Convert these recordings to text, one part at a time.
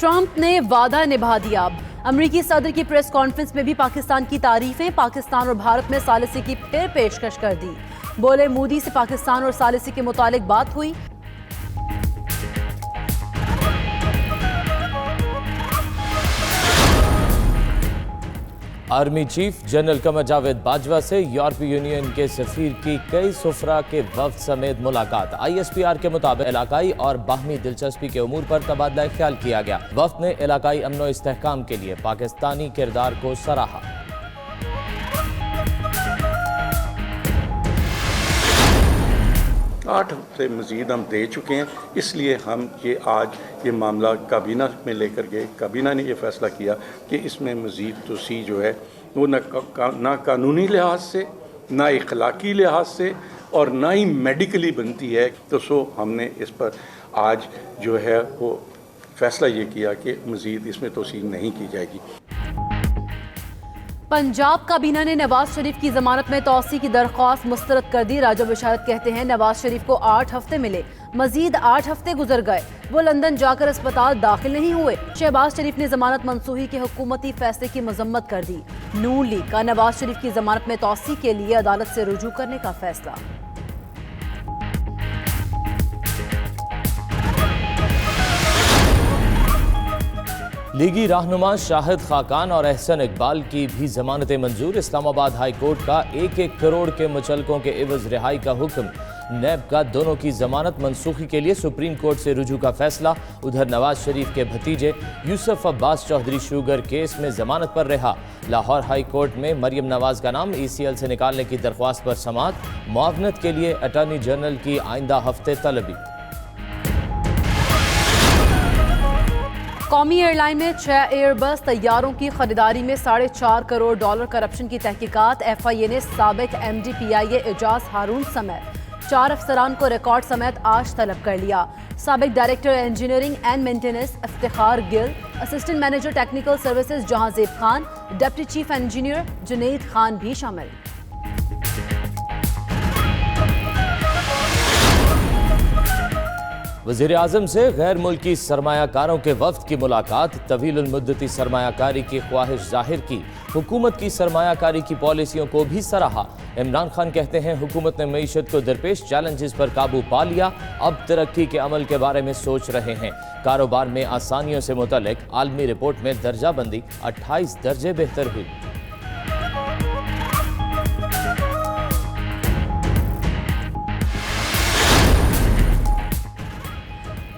Trump ने वादा निभा दिया। अमेरिकी सदर की प्रेस कॉन्फ्रेंस में भी पाकिस्तान की तारीफें, पाकिस्तान और भारत में सालिसी की फिर पेशकश कर दी। बोले, मोदी से पाकिस्तान और सालिसी के मुतालिक बात हुई। Army chief general Qamar Javed Bajwa से यूरोपीय यूनियन के सफीर की कई सुफरा के वफ्द समेत मुलाकात। ISPR के मुताबिक इलाकाई और बाहमी दिलचस्पी के उमूर पर तबादला ख्याल किया गया। वफ्द ने इलाकाई अमन व इस्तेहकाम के लिए पाकिस्तानी किरदार को सराहा। 8 हफ्ते मज़ीद हम दे चुके हैं, इसलिए हम आज ये मामला काबीना में लेकर गए। काबीना ने ये फ़ैसला किया कि इसमें मज़ीद तोसी जो है वो ना कानूनी लिहाज से, ना इखलाकी लिहाज से और ना ही मेडिकली बनती है। तो हमने इस पर आज जो है वो फ़ैसला ये किया कि मज़ीद इसमें तोसी नहीं की जाएगी। पंजाब काबीना ने नवाज शरीफ की जमानत में तौसी की दरख्वास्त मुस्तरद कर दी। राजा बशारत कहते हैं नवाज शरीफ को 8 हफ्ते मिले, मजीद 8 हफ्ते गुजर गए, वो लंदन जाकर अस्पताल दाखिल नहीं हुए। शहबाज शरीफ ने जमानत मंसूखी के हुकूमती फैसले की मजम्मत कर दी। नून लीग का नवाज शरीफ की जमानत में तौसी के लिए अदालत से रुजू करने का फैसला। लीगी रहनुमा शाहिद खाकान और एहसन इकबाल की भी जमानतें मंजूर। इस्लामाबाद हाई कोर्ट का 1-1 करोड़ के मुचलकों के एवज रिहाई का हुक्म। नैब का दोनों की जमानत मनसूखी के लिए सुप्रीम कोर्ट से रुजू का फैसला। उधर नवाज शरीफ के भतीजे यूसुफ अब्बास चौधरी शुगर केस में जमानत पर रहा। लाहौर हाई कोर्ट में मरियम नवाज का नाम ECL से निकालने की दरख्वास्त पर समाअत। मुआवनत के लिए अटॉर्नी जनरल की आइंदा हफ्ते तलबी। कौमी एयरलाइन में 6 एयरबस तैयारों की खरीदारी में $4.5 करोड़ करप्शन की तहकीकात। FIA ने साबिक MD PIA एजाज हारून समेत 4 अफसरान को रिकॉर्ड समेत आज तलब कर लिया। साबिक director engineering and maintenance Iftikhar Gill, assistant manager technical services Jahanzeb Khan, deputy chief engineer Junaid Khan भी शामिल। वज़ीर आज़म से गैर मुल्की सरमायाकारों के वफ्द की मुलाकात। तवील मुद्दती सरमायाकारी की ख्वाहिश जाहिर की। हुकूमत की सरमायाकारी की पॉलिसियों को भी सराहा। इमरान खान कहते हैं हुकूमत ने मईशत को दरपेश चैलेंजेस पर काबू पा लिया, अब तरक्की के अमल के बारे में सोच रहे हैं। कारोबार में आसानियों से मुतल्लिक आलमी रिपोर्ट में दर्जा बंदी 28 दर्जे बेहतर हुई।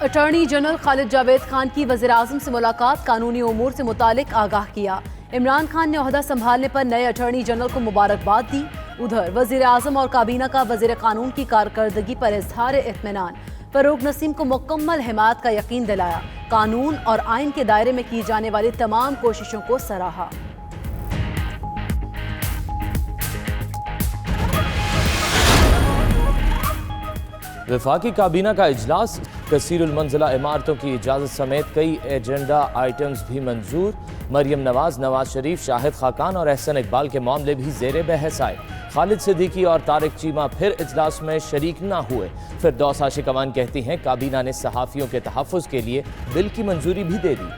अटॉर्नी जनरल खालिद जावेद खान की वज़ीर आज़म से मुलाकात, कानूनी उमूर से मुतालिक आगाह किया। इमरान खान ने ओहदा संभालने पर नए अटॉर्नी जनरल को मुबारकबाद दी। उधर वज़ीर आज़म और काबीना का वज़ीर कानून की कारकर्दगी पर इज़हार इत्मीनान। फरूक नसीम को मुकम्मल हिमायत का यकीन दिलाया। कानून और आइन के दायरे में की जाने वाली तमाम कोशिशों को सराहा। वफाकी काबीना का इजलास। कसीरुल मंजिला इमारतों की इजाज़त समेत कई एजेंडा आइटम्स भी मंजूर। मरियम नवाज, नवाज शरीफ, शाहिद खाकान और एहसन इकबाल के मामले भी ज़ेरे बहस आए। खालिद सिद्दीकी और तारिक चीमा फिर इजलास में शरीक ना हुए। फिरदौस आशिक अमान कहती हैं काबीना ने सहाफ़ियों के तहफ़्फ़ुज़ के लिए बिल की मंजूरी भी दे दी।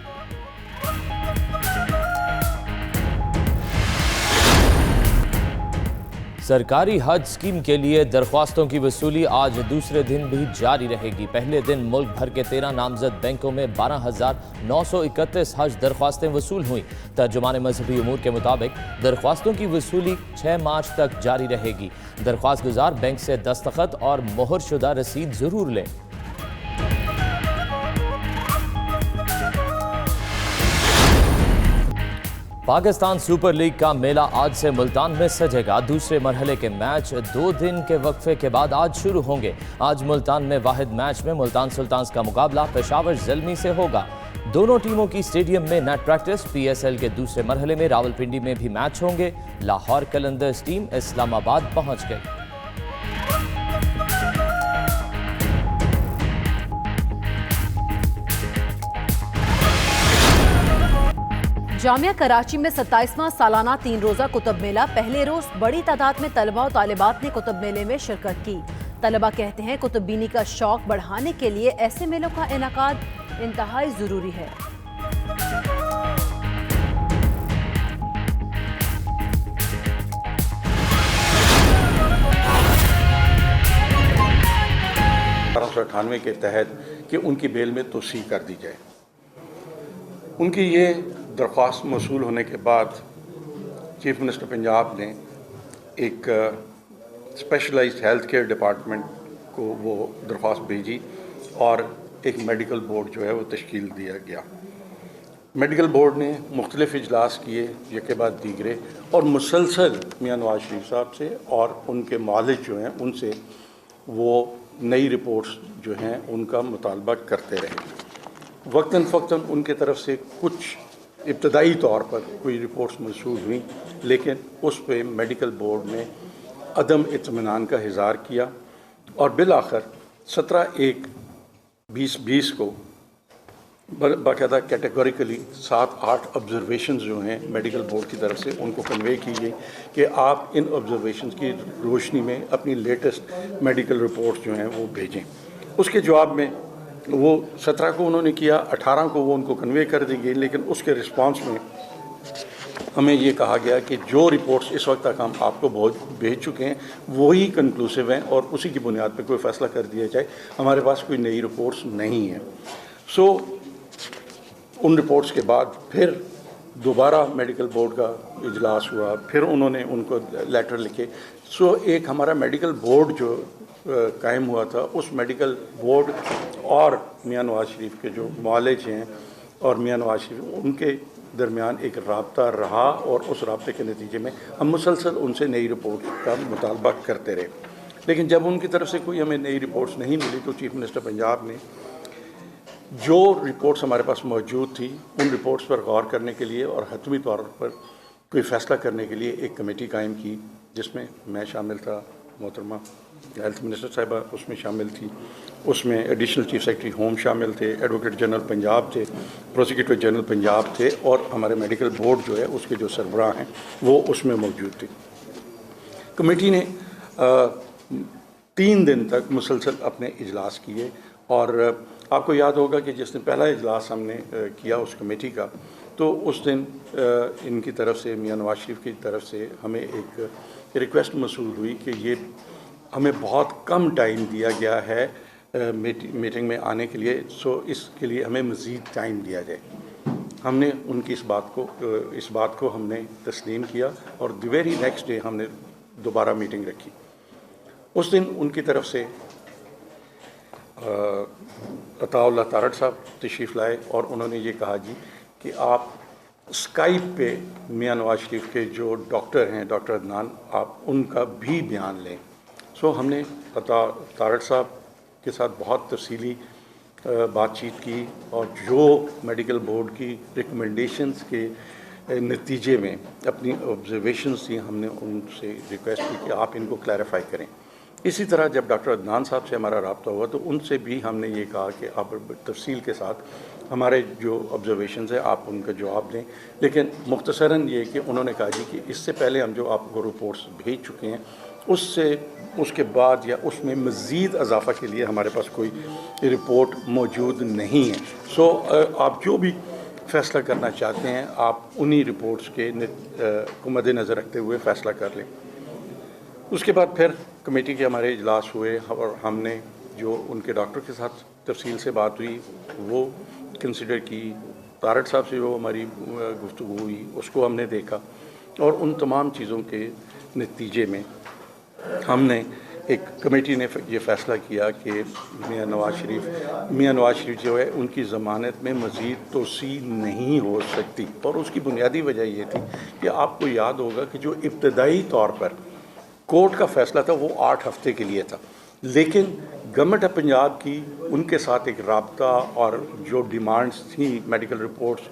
सरकारी हज स्कीम के लिए दरख्वास्तों की वसूली आज दूसरे दिन भी जारी रहेगी। पहले दिन मुल्क भर के 13 नामजद बैंकों में 12,931 हज दरख्वास्तें वसूल हुई। तर्जुमान मजहबी उमूर के मुताबिक दरख्वास्तों की वसूली 6 मार्च तक जारी रहेगी। दरख्वास्त गुजार बैंक से दस्तखत और मोहर शुदा रसीद जरूर लें। पाकिस्तान सुपर लीग का मेला आज से मुल्तान में सजेगा। दूसरे मरहले के मैच 2 दिन के वक्फे के बाद आज शुरू होंगे। आज मुल्तान में वाहिद मैच में मुल्तान सुल्तान्स का मुकाबला पेशावर ज़ल्मी से होगा। दोनों टीमों की स्टेडियम में नेट प्रैक्टिस। PSL के दूसरे मरहले में रावलपिंडी में भी मैच होंगे। लाहौर कलंदर्स टीम इस्लामाबाद पहुंच गई। जामिया कराची में 27वां सालाना 3 रोज़ा कुतुब मेला। पहले रोज बड़ी तादाद में तलबा और तालिबात ने कुतुब मेले में शिरकत की। तलबा कहते हैं कुतुब बीनी का शौक बढ़ाने के लिए ऐसे मेलों का इनेकाद इंतहाई ज़रूरी है। 1498 के तहत कि उनकी बेल में तोसी कर दी जाए। उनकी ये दरख्वास्त मौसूल होने के बाद चीफ मिनिस्टर पंजाब ने एक स्पेशलाइज्ड हेल्थ केयर डिपार्टमेंट को वो दरख्वास्त भेजी और एक मेडिकल बोर्ड जो है वो तश्कील दिया गया। मेडिकल बोर्ड ने मुख्तलिफ इजलास किए एक के बाद दीगरे और मुसलसल मियां नवाज शरीफ साहब से और उनके मालिक जो हैं उनसे वो नई रिपोर्ट्स जो हैं उनका मुतालबा करते रहे। वक्तन फ़क्तन उनके तरफ से कुछ इब्तदाई तौर पर कोई रिपोर्ट्स मौसूल हुई, लेकिन उस पर मेडिकल बोर्ड ने अदम इत्मीनान का इज़हार किया और बिलाखिर 17/1/2020 को बाकायदा कैटेगोरिकली 7-8 ऑब्जर्वेशंस जो हैं मेडिकल बोर्ड की तरफ से उनको कन्वे की गई कि आप इन ऑब्जर्वेशंस की रोशनी में अपनी लेटेस्ट मेडिकल रिपोर्ट्स जो हैं वो भेजें। उसके जवाब में वो 17 को उन्होंने किया, 18 को वो उनको कन्वे कर दी गई, लेकिन उसके रिस्पांस में हमें ये कहा गया कि जो रिपोर्ट्स इस वक्त तक हम आपको बहुत भेज चुके हैं वही कंक्लूसिव हैं और उसी की बुनियाद पर कोई फ़ैसला कर दिया जाए। हमारे पास कोई नई रिपोर्ट्स नहीं है। सो उन रिपोर्ट्स के बाद फिर दोबारा मेडिकल बोर्ड का इजलास हुआ, फिर उन्होंने उनको लेटर लिखे। सो एक हमारा मेडिकल बोर्ड जो कायम हुआ था, उस मेडिकल बोर्ड और मियां नवाज शरीफ के जो मुआलिज हैं और मियां नवाज शरीफ, उनके दरमियान एक राब्ता रहा और उस राब्ते के नतीजे में हम मुसलसल उनसे नई रिपोर्ट का मुतालबा करते रहे। लेकिन जब उनकी तरफ से कोई हमें नई रिपोर्ट्स नहीं मिली तो चीफ मिनिस्टर पंजाब ने जो रिपोर्ट्स हमारे पास मौजूद थी उन रिपोर्ट्स पर गौर करने के लिए और हतमी तौर पर कोई फ़ैसला करने के लिए एक कमेटी कायम की, जिसमें मैं शामिल था, मोहतरमा हेल्थ मिनिस्टर साहिबा उसमें शामिल थी, उसमें एडिशनल चीफ सेक्रेटरी होम शामिल थे, एडवोकेट जनरल पंजाब थे, प्रोसिक्यूटर जनरल पंजाब थे और हमारे मेडिकल बोर्ड जो है उसके जो सरबराह हैं वो उसमें मौजूद थे। कमेटी ने 3 दिन तक मुसलसल अपने इजलास किए और आपको याद होगा कि जिस दिन पहला इजलास हमने किया उस कमेटी का, तो उस दिन इनकी तरफ से, मियां नवाज शरीफ की तरफ से हमें एक रिक्वेस्ट मौसूल हुई कि ये हमें बहुत कम टाइम दिया गया है मीटिंग में आने के लिए, सो इसके लिए हमें मज़ीद टाइम दिया जाए। हमने उनकी इस बात को हमने तस्लीम किया और द वेरी नेक्स्ट डे हमने दोबारा मीटिंग रखी। उस दिन उनकी तरफ से अताउल्लाह तारड़ साहब तशरीफ़ लाए और उन्होंने ये कहा जी कि आप स्काइप पे मियां नवाज शरीफ के जो डॉक्टर हैं, डॉक्टर अदनान, आप उनका भी बयान लें। सो हमने तारड़ साहब के साथ बहुत तफसीली बातचीत की और जो मेडिकल बोर्ड की रिकमेंडेशंस के नतीजे में अपनी ऑब्जर्वेशंस थी, हमने उनसे रिक्वेस्ट की कि आप इनको क्लैरिफाई करें। इसी तरह जब डॉक्टर अदनान साहब से हमारा रब्ता हुआ तो उनसे भी हमने ये कहा कि आप तफसील के साथ हमारे जो ऑब्जर्वेशंस हैं आप उनका जवाब दें। लेकिन मुख्तसरन ये कि उन्होंने कहा जी कि इससे पहले हम जो आपको रिपोर्ट्स भेज चुके हैं उसके बाद या उसमें मज़ीद इजाफा के लिए हमारे पास कोई रिपोर्ट मौजूद नहीं है। सो आप जो भी फ़ैसला करना चाहते हैं आप उन्हीं रिपोर्ट्स के को मद्देनज़र रखते हुए फ़ैसला कर लें। उसके बाद फिर कमेटी के हमारे इजलास हुए और हमने जो उनके डॉक्टर के साथ तफसील से बात हुई वो कंसिडर की, तारड़ साहब से जो हमारी गुफ्तगू हुई उसको हमने देखा और उन तमाम चीज़ों के नतीजे में हमने एक कमेटी ने ये फ़ैसला किया कि मियां नवाज शरीफ जो है उनकी ज़मानत में मज़ीद तोसी नहीं हो सकती। और उसकी बुनियादी वजह ये थी कि आपको याद होगा कि जो इब्तदाई तौर पर कोर्ट का फ़ैसला था वो 8 हफ्ते के लिए था, लेकिन गवर्नमेंट ऑफ पंजाब की उनके साथ एक राब्ता और जो डिमांड्स थी मेडिकल रिपोर्ट्स,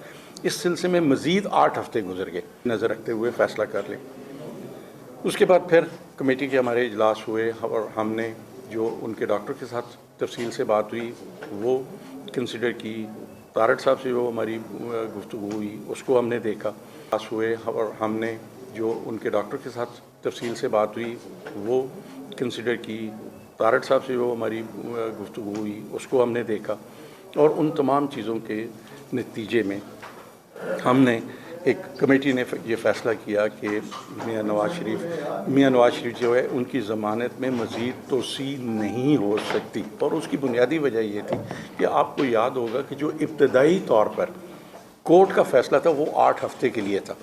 इस सिलसिले में मज़ीद 8 हफ्ते गुजर गए। नज़र रखते हुए फ़ैसला कर लें। उसके बाद फिर कमेटी के हमारे इजलास हुए और हमने जो उनके डॉक्टर के साथ तफसील से बात हुई वो कंसिडर की, तारड़ साहब से जो हमारी गुफ्तगू हुई उसको हमने देखा हुए और हमने जो उनके डॉक्टर के साथ तफसील से बात हुई वो कंसिडर की, तारड़ साहब से जो हमारी गुफ्तगू हुई उसको हमने देखा और उन तमाम चीज़ों के नतीजे में हमने एक कमेटी ने ये फ़ैसला किया कि मियाँ नवाज शरीफ जो है उनकी ज़मानत में मज़ीद तोसी नहीं हो सकती। और उसकी बुनियादी वजह ये थी कि आपको याद होगा कि जो इब्तदाई तौर पर कोर्ट का फ़ैसला था वो 8 हफ्ते के लिए था।